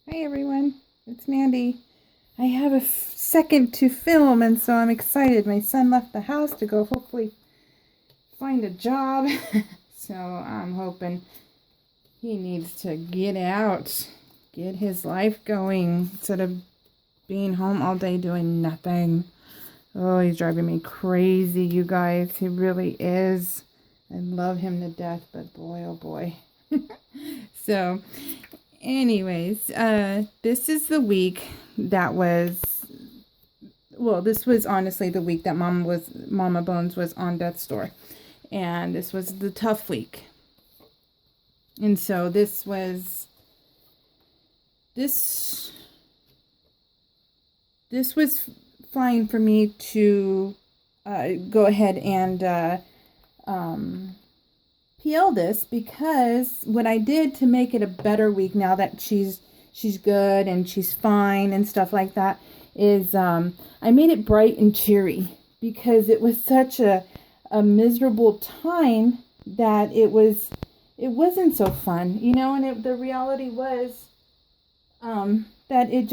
Hi everyone, it's Mandy. I have a second to film, and so I'm excited. My son left the house to go hopefully find a job. So I'm hoping he needs to get out, get his life going instead of being home all day doing nothing. Oh, he's driving me crazy, you guys. He really is. I love him to death, but boy, oh boy. So anyways, this is the week that was, well, this was honestly the week that Mama Bones was on death's door. And this was the tough week. And so this was fine for me to go ahead and PL this, because what I did to make it a better week, now that she's good and she's fine and stuff like that, is I made it bright and cheery, because it was such a miserable time that it wasn't so fun, and the reality was that it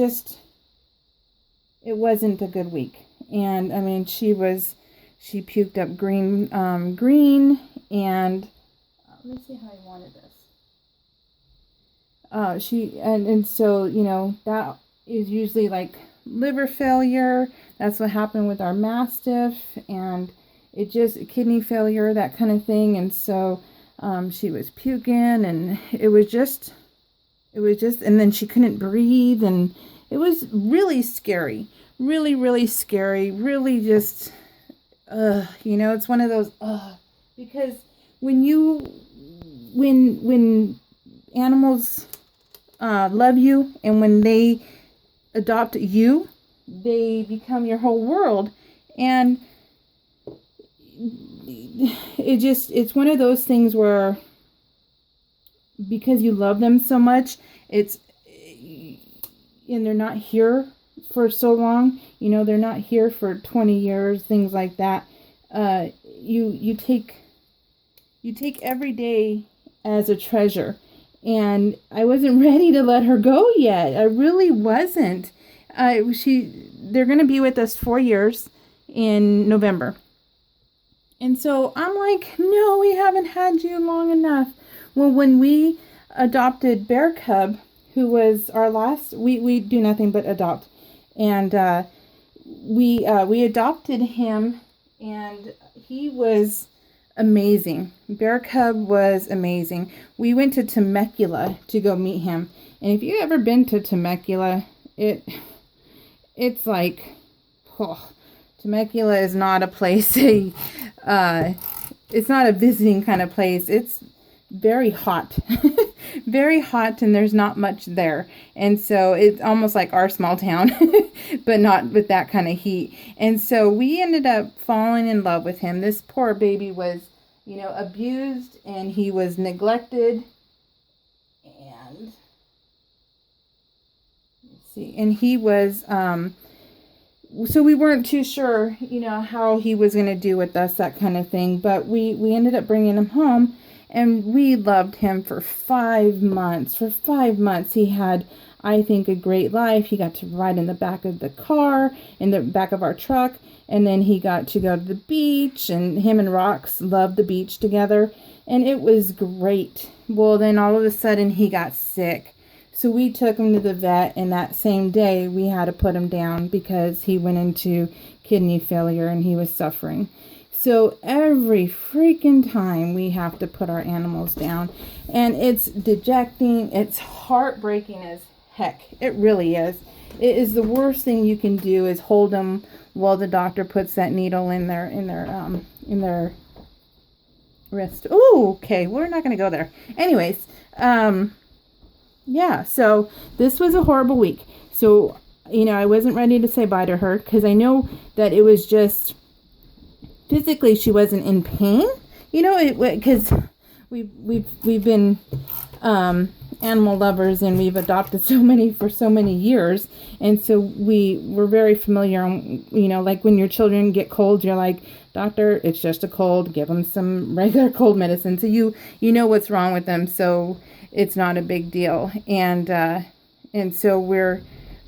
wasn't a good week. And I mean, she puked up green, and let me see how I wanted this. So, that is usually like liver failure. That's what happened with our Mastiff, and it just kidney failure, that kind of thing. And so she was puking, and it was just, and then she couldn't breathe, and it was really scary, really, really scary, really just, it's one of those, because when animals love you, and when they adopt you, they become your whole world. And it's one of those things where, because you love them so much, and they're not here for so long, they're not here for 20 years, things like that. You take every day as a treasure. And I wasn't ready to let her go yet. I really wasn't. They're going to be with us 4 years in November. And so I'm like, no, we haven't had you long enough. Well, when we adopted Bear Cub, who was our last, we do nothing but adopt. And we adopted him, and he was amazing. Bear Cub was amazing. We went to Temecula to go meet him. And if you've ever been to Temecula, it's like, Temecula is not a place, it's not a visiting kind of place. It's very hot. Very hot, and there's not much there. And so it's almost like our small town, but not with that kind of heat. And so we ended up falling in love with him. This poor baby was, abused, and he was neglected. And let's see, and he was, so we weren't too sure, how he was going to do with us, that kind of thing. But we ended up bringing him home. And we loved him for 5 months. For 5 months, he had, I think, a great life. He got to ride in the back of the car, in the back of our truck. And then he got to go to the beach. And him and Rox loved the beach together. And it was great. Well, then all of a sudden, he got sick. So we took him to the vet. And that same day, we had to put him down, because he went into kidney failure and he was suffering. So every freaking time we have to put our animals down, and it's dejecting, it's heartbreaking as heck. It really is. It is the worst thing you can do, is hold them while the doctor puts that needle in their wrist. Oh, okay. We're not going to go there. Anyways, yeah, so this was a horrible week. So, I wasn't ready to say bye to her, because I know that it was just, physically she wasn't in pain, because we've been animal lovers, and we've adopted so many for so many years, and so we were very familiar. Like when your children get colds, you're like, doctor, it's just a cold, give them some regular cold medicine, so you know what's wrong with them, so it's not a big deal. And And so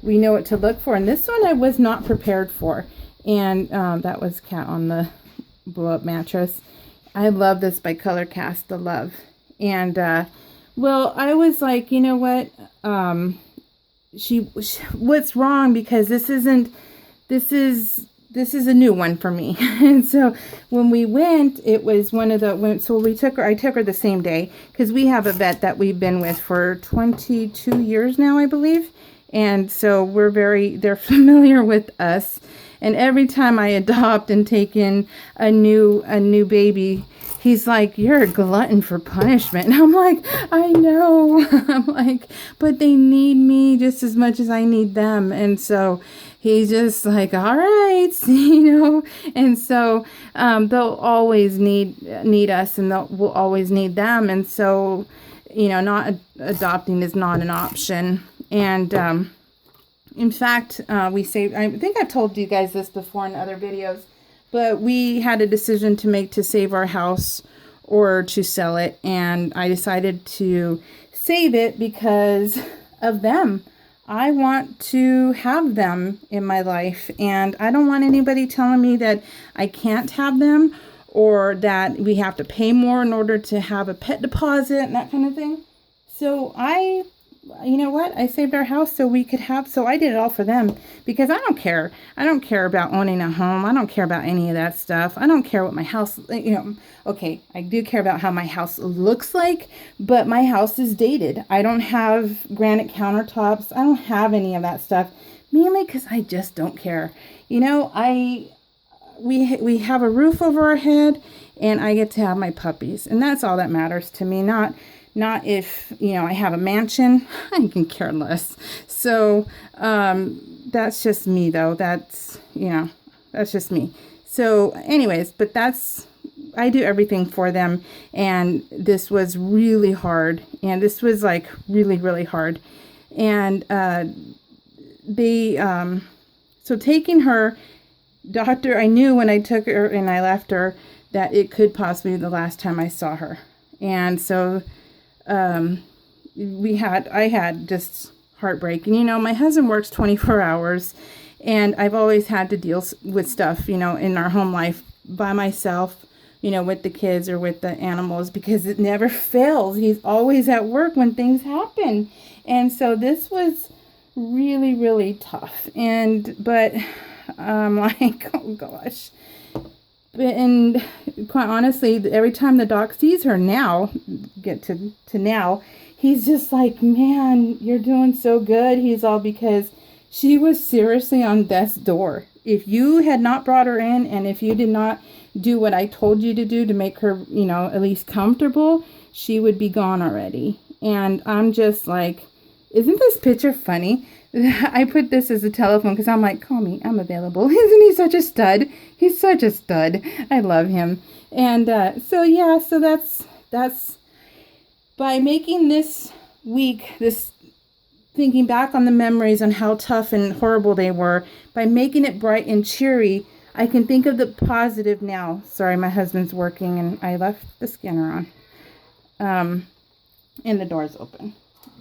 we know what to look for. And this one I was not prepared for. And that was Cat on the blow-up mattress. I love this by Color Cast, The Love. And, well, I was like, you know what? What's wrong? Because this is a new one for me. And so when we went, it was I took her the same day, because we have a vet that we've been with for 22 years now, I believe. And so they're familiar with us. And every time I adopt and take in a new baby, he's like, "You're a glutton for punishment." And I'm like, "I know." I'm like, "But they need me just as much as I need them." And so he's just like, "All right," And so they'll always need us, and we'll always need them. And so, not adopting is not an option. And in fact, we saved, I think I've told you guys this before in other videos, but we had a decision to make to save our house or to sell it. And I decided to save it because of them. I want to have them in my life, and I don't want anybody telling me that I can't have them, or that we have to pay more in order to have a pet deposit and that kind of thing. So you know what? I saved our house so I did it all for them, because I don't care. I don't care about owning a home. I don't care about any of that stuff. I don't care what my house, okay, I do care about how my house looks like, but my house is dated. I don't have granite countertops. I don't have any of that stuff, mainly because I just don't care. We have a roof over our head, and I get to have my puppies, and that's all that matters to me. Not if, I have a mansion. I can care less. So, that's just me, though. That's just me. So, anyways, but I do everything for them. And this was really hard. And this was like really, really hard. And, so taking her, I knew when I took her and I left her that it could possibly be the last time I saw her. And so, I had just heartbreak. And, my husband works 24 hours, and I've always had to deal with stuff, in our home life by myself, with the kids or with the animals, because it never fails. He's always at work when things happen. And so this was really, really tough. But I'm like, oh gosh. And quite honestly, every time the doc sees her now, get to now, he's just like, "Man, you're doing so good." He's all, because she was seriously on death's door. If you had not brought her in, and if you did not do what I told you to do to make her, at least comfortable, she would be gone already. And I'm just like, isn't this picture funny? I put this as a telephone because I'm like, "Call me, I'm available." Isn't he such a stud? He's such a stud. I love him. And so that's by making this week, this thinking back on the memories and how tough and horrible they were, by making it bright and cheery, I can think of the positive now. Sorry, my husband's working and I left the scanner on. And the door's open.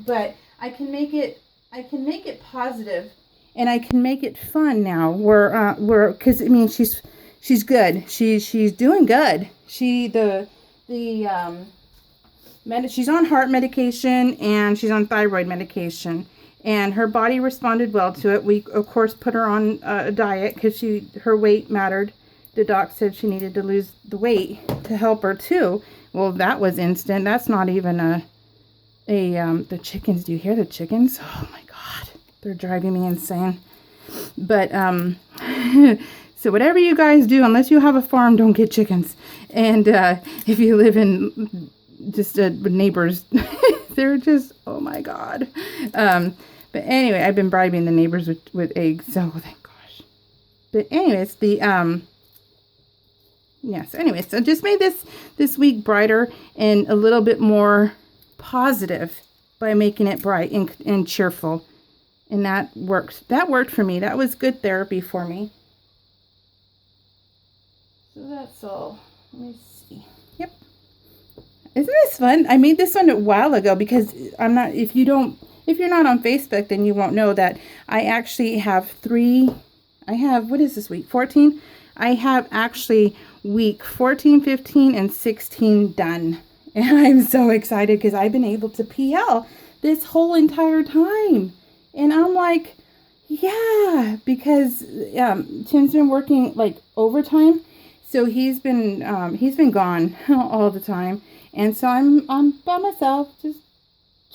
But I can make it positive, and I can make it fun now. Because she's good. She's doing good. She's on heart medication, and she's on thyroid medication, and her body responded well to it. We of course put her on a diet because her weight mattered. The doc said she needed to lose the weight to help her too. Well, that was instant. That's not even the chickens. Do you hear the chickens? Oh my God, they're driving me insane. But so whatever you guys do, unless you have a farm, don't get chickens. And if you live in just neighbors, they're just, oh my God. But anyway, I've been bribing the neighbors with eggs, so thank gosh. But anyways, so just made this week brighter and a little bit more positive by making it bright and cheerful. And that worked. That worked for me. That was good therapy for me. So that's all. Let me see. Yep. Isn't this fun? I made this one a while ago because if you don't if you're not on Facebook, then you won't know that I actually have what is this week? 14? I have actually week 14, 15, and 16 done. And I'm so excited because I've been able to PL this whole entire time. And I'm like, yeah, because Tim's been working like overtime. So he's been gone all the time. And so I'm by myself, just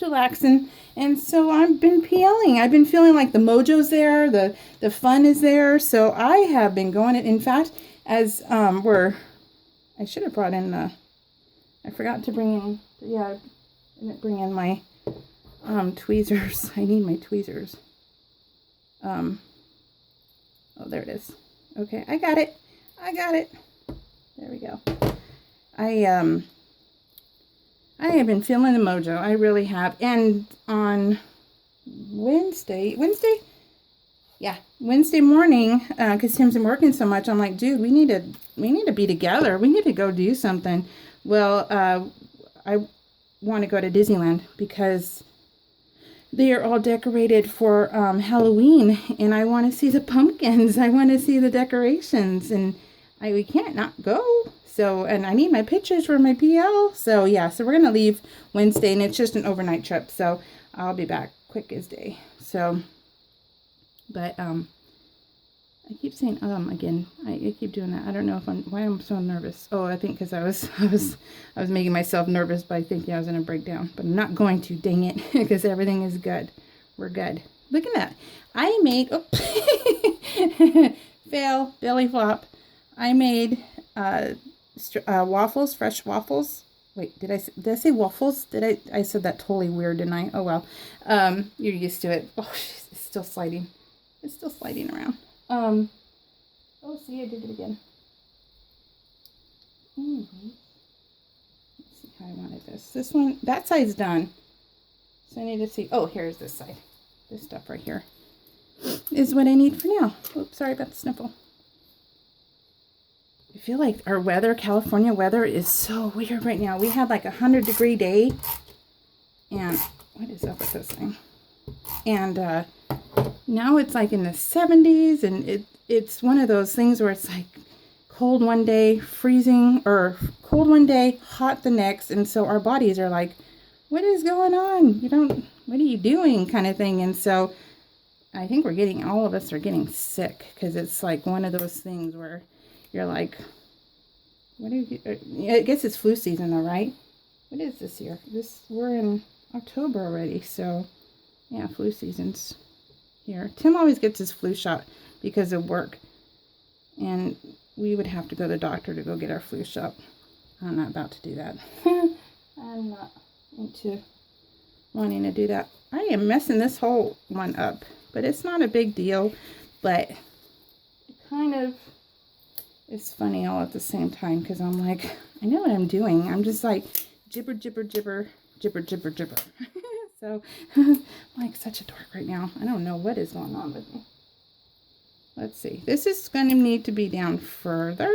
relaxing. And so I've been PLing. I've been feeling like the mojo's there, the fun is there. So I have been going. In fact, as I should have brought in I forgot to bring in, I didn't bring in my tweezers. I need my tweezers. Oh, there it is. Okay, I got it. There we go. I have been feeling the mojo. I really have. And on Wednesday morning, because Tim's been working so much, I'm like, dude, we need to be together. We need to go do something. Well, I want to go to Disneyland because they are all decorated for Halloween, and I want to see the pumpkins. I want to see the decorations, and we can't not go. So, and I need my pictures for my PL. So yeah, so we're going to leave Wednesday, and it's just an overnight trip. So I'll be back quick as day. So, but I keep saying again. I keep doing that. I don't know why I'm so nervous. Oh, I think because I was making myself nervous by thinking I was going to break down, but I'm not going to. Dang it, because everything is good. We're good. Look at that. I made fail belly flop. I made waffles, fresh waffles. Wait, did I say waffles? I said that totally weird, didn't I? Oh well. You're used to it. Oh, it's still sliding. It's still sliding around. Oh, see, I did it again. Let's see how I wanted this. This one, that side's done. So I need to see. Oh, here's this side. This stuff right here is what I need for now. Oops, sorry about the sniffle. I feel like our weather, California weather, is so weird right now. We had like 100-degree day. And what is up with this thing? And now it's like in the 70s, and it's one of those things where it's like cold one day, freezing, or cold one day, hot the next. And so our bodies are like, what is going on? What are you doing, kind of thing. And so I think all of us are getting sick, because it's like one of those things where you're like, I guess it's flu season though, right? What is this year? We're in October already, so yeah, flu season's here. Tim always gets his flu shot because of work, and we would have to go to the doctor to go get our flu shot. I'm not about to do that. I'm not wanting to do that. I am messing this whole one up, but it's not a big deal, but it kind of is funny all at the same time, because I'm like, I know what I'm doing. I'm just like jibber, jibber, jibber, jibber, jibber, jibber. So I'm like such a dork right now. I don't know what is going on with me. Let's see. This is going to need to be down further.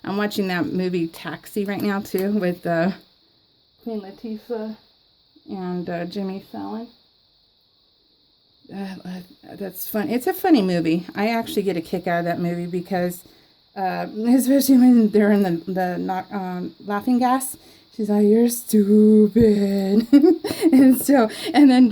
I'm watching that movie Taxi right now too, with Queen Latifah and Jimmy Fallon. That's fun. It's a funny movie. I actually get a kick out of that movie because, especially when they're in the laughing gas. She's like, you're stupid. and then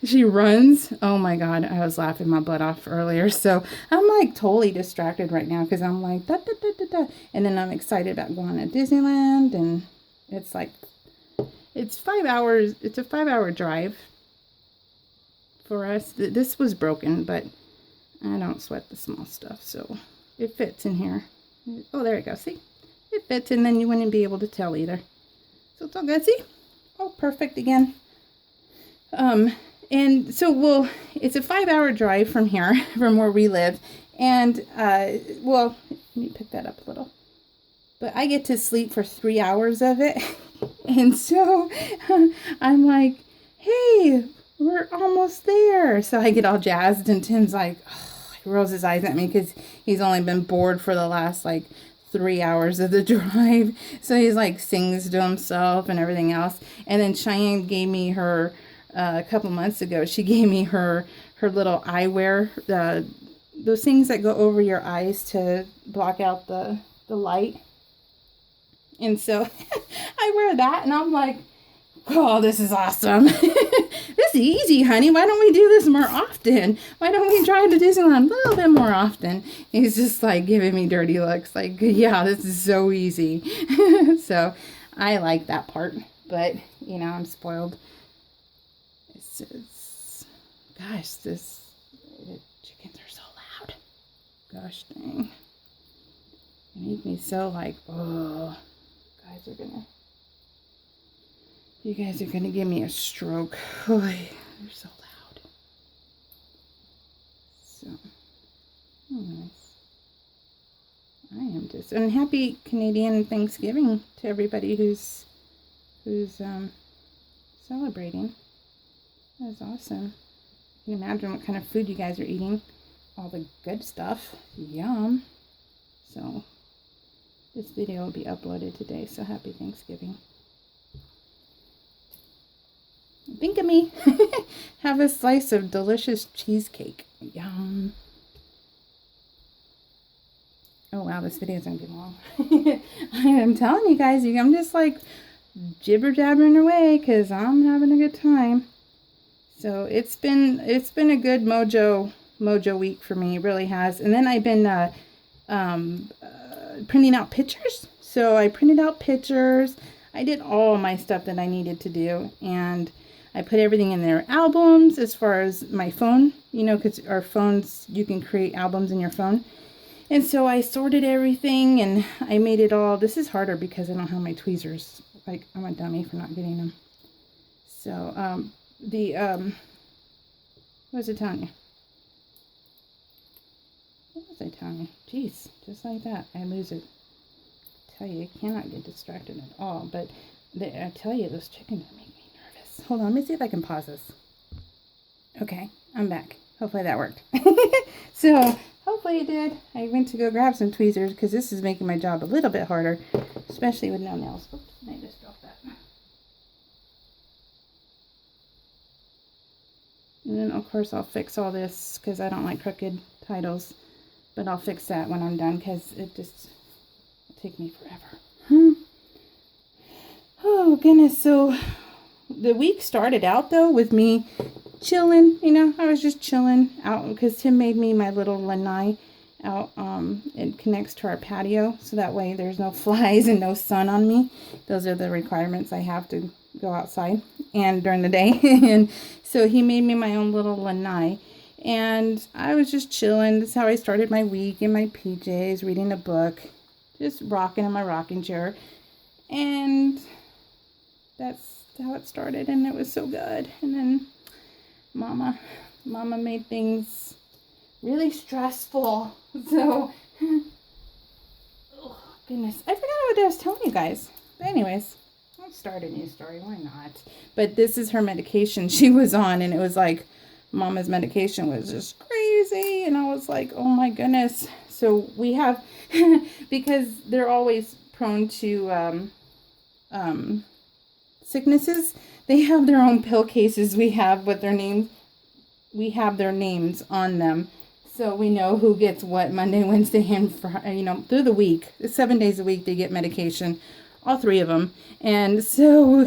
she runs. Oh my God, I was laughing my butt off earlier. So I'm like totally distracted right now, because I'm like, da, da, da, da, da. And then I'm excited about going to Disneyland. And it's like, it's 5 hours. It's a 5-hour drive for us. This was broken, but I don't sweat the small stuff. So it fits in here. Oh, there you go. See? It fits, and then you wouldn't be able to tell either. So it's all good. See? Oh, perfect again. And so it's a 5-hour drive from here, from where we live. And, let me pick that up a little. But I get to sleep for 3 hours of it. And so I'm like, hey, we're almost there. So I get all jazzed, and Tim's like, he rolls his eyes at me because he's only been bored for the last, 3 hours of the drive. So he's sings to himself and everything else. And then Cheyenne gave me her a couple months ago, she gave me her little eyewear, those things that go over your eyes to block out the light. And so I wear that, and I'm like, oh, this is awesome. This is easy, honey. Why don't we do this more often? Why don't we try to Disneyland a little bit more often? He's just like giving me dirty looks. Like, yeah, this is so easy. So I like that part. But, you know, I'm spoiled. Gosh, the chickens are so loud. Gosh dang. They make me so like, oh, you guys are gonna give me a stroke. Oh, they're so loud. So, anyways, I am just, and happy Canadian Thanksgiving to everybody who's celebrating. That's awesome. You can imagine what kind of food you guys are eating. All the good stuff. Yum. So, this video will be uploaded today, so happy Thanksgiving. Think of me. Have a slice of delicious cheesecake. Yum. Oh wow, this video is gonna be long. I am telling you guys, I'm just like jibber jabbering away because I'm having a good time. So it's been a good mojo week for me. It really has. And then I've been printing out pictures. So I printed out pictures. I did all my stuff that I needed to do, and I put everything in their albums as far as my phone, you know, because our phones, you can create albums in your phone. And so I sorted everything and I made it all. This is harder because I don't have my tweezers. Like, I'm a dummy for not getting them. So, what was I telling you? What was I telling you? Jeez, just like that, I lose it. I tell you, I cannot get distracted at all. But I tell you, those chickens make me nervous. Hold on, let me see if I can pause this. Okay, I'm back. Hopefully that worked. So, hopefully it did. I went to go grab some tweezers because this is making my job a little bit harder, especially with no nails. Oops, I just dropped that. And then, of course, I'll fix all this because I don't like crooked titles. But I'll fix that when I'm done because it just will take me forever. Oh, goodness. So, the week started out, though, with me chilling. You know, I was just chilling out because Tim made me my little lanai out. It connects to our patio. So that way there's no flies and no sun on me. Those are the requirements I have to go outside and during the day. And so he made me my own little lanai. And I was just chilling. That's how I started my week in my PJs, reading a book, just rocking in my rocking chair. And that's how it started. And it was so good. And then Mama made things really stressful. So, oh, goodness. I forgot what I was telling you guys. But anyways, I'll start a new story. Why not? But this is her medication she was on. And it was like, Mama's medication was just crazy, and I was like, oh my goodness. So we have, because they're always prone to sicknesses, they have their own pill cases. We have their names on them, so we know who gets what Monday, Wednesday, and Friday, you know, through the week. 7 days a week they get medication, all three of them. And so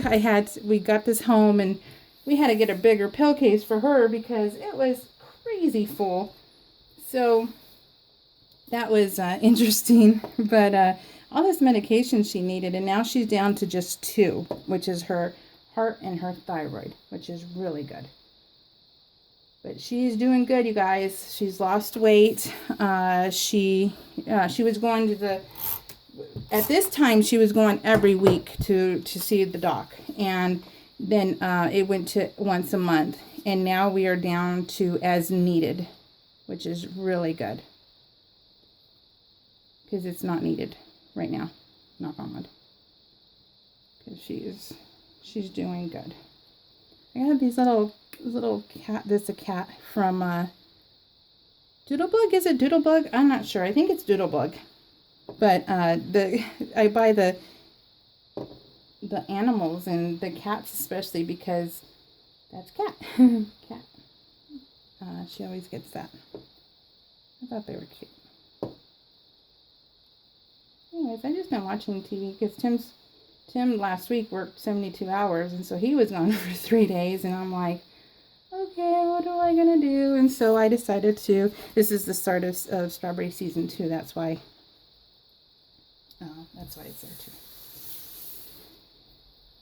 we got this home, and we had to get a bigger pill case for her because it was crazy full. So that was interesting. But all this medication she needed, and now she's down to just 2, which is her heart and her thyroid, which is really good. But she's doing good, you guys. She's lost weight. She was going to at this time she was going every week to see the doc, and then it went to once a month, and now we are down to as needed, which is really good because it's not needed right now, knock on wood, because she's doing good. I have these little cat. This is a cat from Doodlebug. Is it Doodlebug? I'm not sure. I think it's Doodlebug, but I buy the animals and the cats especially because That's Cat. Cat. She always gets that. I thought they were cute. Anyways, I've just been watching TV because Tim last week worked 72 hours, and so he was gone for 3 days, and I'm like, okay, what am I gonna do? And so I decided to. This is the start of strawberry season 2. That's why. That's why it's there too.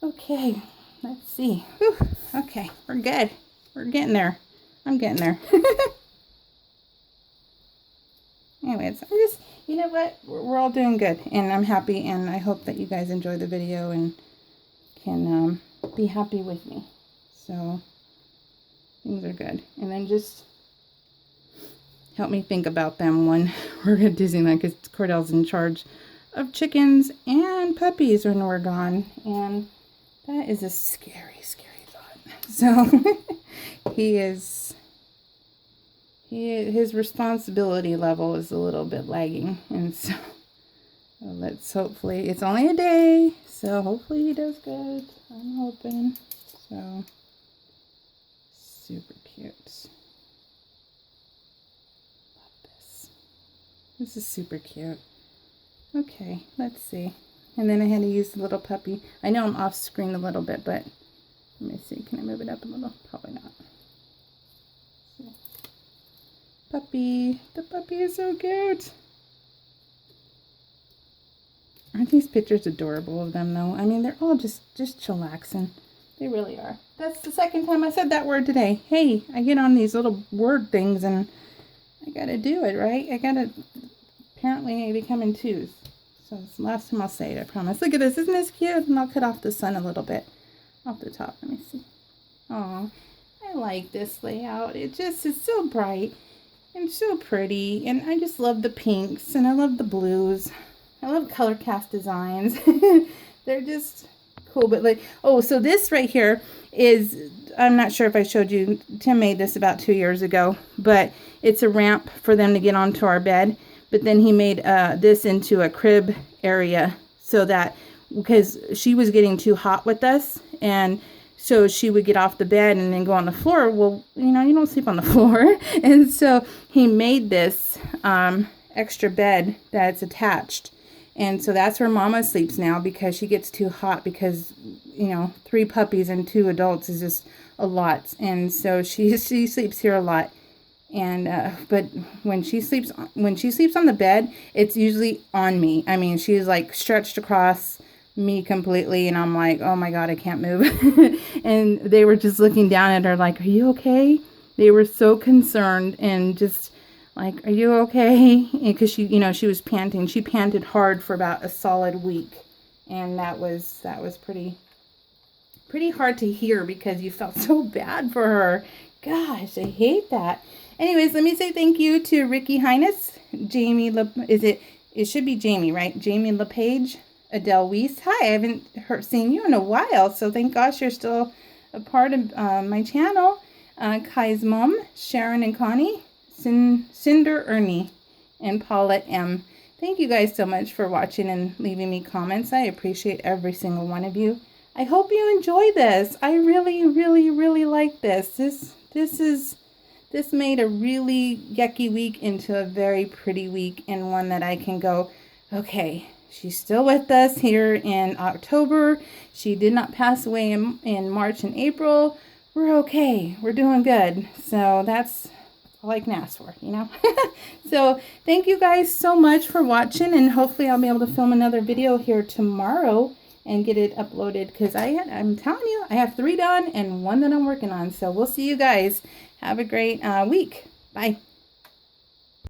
Okay, let's see. Whew, okay, we're good. We're getting there. I'm getting there. Anyways, I'm just, you know what? We're all doing good, and I'm happy, and I hope that you guys enjoy the video and can be happy with me. So, things are good. And then just help me think about them when we're at Disneyland, because Cordell's in charge of chickens and puppies when we're gone. And that is a scary, scary thought. So, his responsibility level is a little bit lagging, and so let's hopefully, it's only a day, so hopefully he does good. I'm hoping. So super cute. Love this. This is super cute. Okay, let's see. And then I had to use the little puppy. I know I'm off screen a little bit, but let me see. Can I move it up a little? Probably not. Puppy. The puppy is so cute. Aren't these pictures adorable of them, though? I mean, they're all just chillaxing. They really are. That's the second time I said that word today. Hey, I get on these little word things, and I gotta do it, right? I gotta, apparently they come in twos. So it's the last time I'll say it, I promise. Look at this. Isn't this cute? And I'll cut off the sun a little bit off the top. Let me see. Oh, I like this layout. It just is so bright. And so pretty, and I just love the pinks, and I love the blues. I love color cast designs. They're just cool. But like, oh, so this right here is, I'm not sure if I showed you, Tim made this about 2 years ago, but it's a ramp for them to get onto our bed. But then he made this into a crib area so that, because she was getting too hot with us, and so she would get off the bed and then go on the floor. Well, you know, you don't sleep on the floor. And so he made this extra bed that's attached. And so that's where Mama sleeps now, because she gets too hot, because, you know, 3 puppies and 2 adults is just a lot. And so she sleeps here a lot. And but when she sleeps on the bed, it's usually on me. I mean, she's like stretched across me completely, and I'm like, oh my God, I can't move. And they were just looking down at her like, are you okay? They were so concerned, and just like, are you okay? Because she, you know, she was panting. She panted hard for about a solid week, and that was pretty hard to hear, because you felt so bad for her. Gosh, I hate that. Anyways, let me say thank you to Ricky Highness, Jamie it should be Jamie, right? Jamie LePage, Adele Weiss. Hi, I haven't seen you in a while, so thank gosh you're still a part of my channel. Kai's mom, Sharon and Connie, Cinder Ernie, and Paulette M. Thank you guys so much for watching and leaving me comments. I appreciate every single one of you. I hope you enjoy this. I really, really, really like this. This made a really yucky week into a very pretty week, and one that I can go, okay, she's still with us here in October. She did not pass away in March and April. We're okay. We're doing good. So that's all I can ask for, you know. So thank you guys so much for watching, and hopefully I'll be able to film another video here tomorrow and get it uploaded, because I'm telling you, I have 3 done and 1 that I'm working on. So we'll see you guys. Have a great week. Bye.